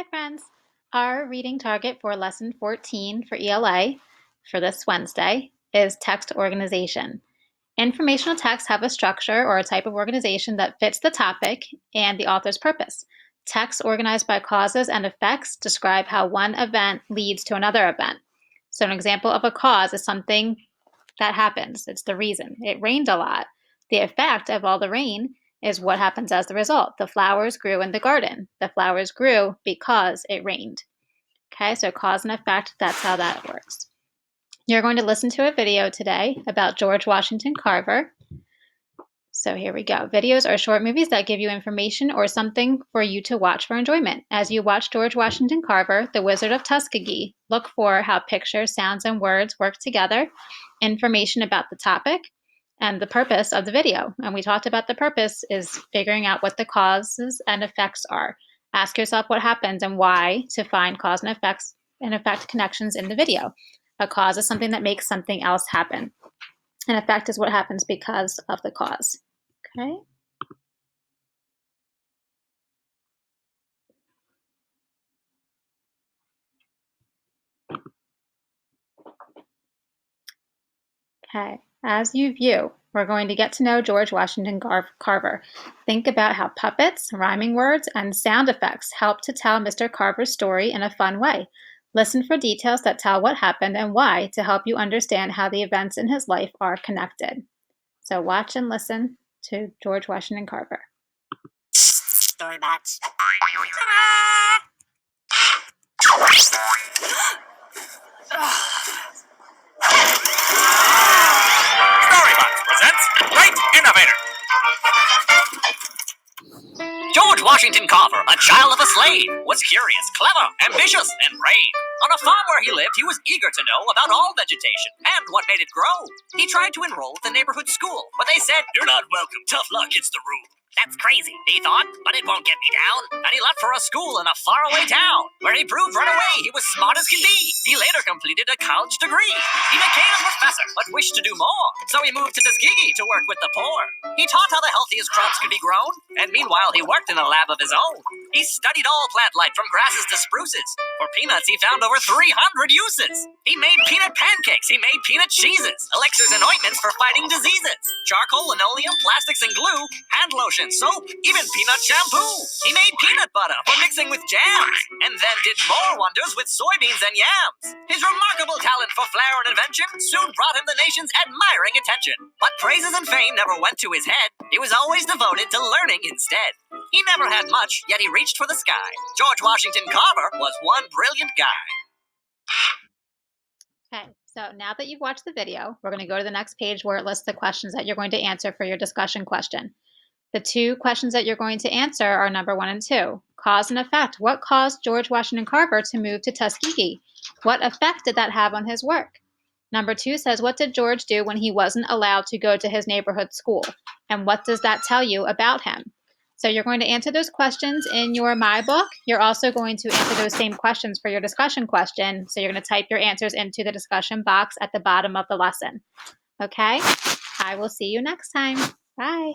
Hi friends! Our reading target for lesson 14 for ELA for this Wednesday is text organization. Informational texts have a structure or a type of organization that fits the topic and the author's purpose. Texts organized by causes and effects describe how one event leads to another event. So an example of a cause is something that happens. It's the reason. It rained a lot. The effect of all the rain is what happens as the result. The flowers grew in the garden. The flowers grew because it rained. Okay, so cause and effect, that's how that works. You're going to listen to a video today about George Washington Carver. So here we go. Videos are short movies that give you information or something for you to watch for enjoyment. As you watch George Washington Carver, the Wizard of Tuskegee, look for how pictures, sounds, and words work together, information about the topic, and the purpose of the video. And we talked about the purpose is figuring out what the causes and effects are. Ask yourself what happens and why to find cause and effect connections in the video. A cause is something that makes something else happen. An effect is what happens because of the cause. Okay. Okay. As you view, we're going to get to know George Washington Carver. Think about how puppets, rhyming words, and sound effects help to tell Mr. Carver's story in a fun way. Listen for details that tell what happened and why to help you understand how the events in his life are connected. So watch and listen to George Washington Carver. Storybots. Storybots presents Great Innovator. George Washington Carver, a child of a slave, was curious, clever, ambitious, and brave. On a farm where he lived, he was eager to know about all vegetation and what made it grow. He tried to enroll at the neighborhood school, but they said, "You're not welcome. Tough luck, it's the rule." That's crazy, he thought, but it won't get me down. And he left for a school in a faraway town, where he proved right away he was smart as can be. He later completed a college degree. He became a professor, but wished to do more. So he moved to Tuskegee to work with the poor. He taught how the healthiest crops could be grown, and meanwhile he worked in a lab of his own. He studied all plant life from grasses to spruces. For peanuts, he found over 300 uses. He made peanut pancakes. He made peanut cheeses, elixirs and ointments for fighting diseases, charcoal, linoleum, plastics and glue, hand lotion, soap, even peanut shampoo. He made peanut butter for mixing with jams, and then did more wonders with soybeans and yams. His remarkable talent for flair and invention soon brought him the nation's admiring attention. But praises and fame never went to his head. He was always devoted to learning instead. He never had much, yet he reached for the sky. George Washington Carver was one brilliant guy. Okay, so now that you've watched the video, we're going to go to the next page where it lists the questions that you're going to answer for your discussion question. The two questions that you're going to answer are number 1 and 2. Cause and effect. What caused George Washington Carver to move to Tuskegee? What effect did that have on his work? Number 2 says, what did George do when he wasn't allowed to go to his neighborhood school? And what does that tell you about him? So you're going to answer those questions in your My Book. You're also going to answer those same questions for your discussion question. So you're going to type your answers into the discussion box at the bottom of the lesson. Okay? I will see you next time. Bye.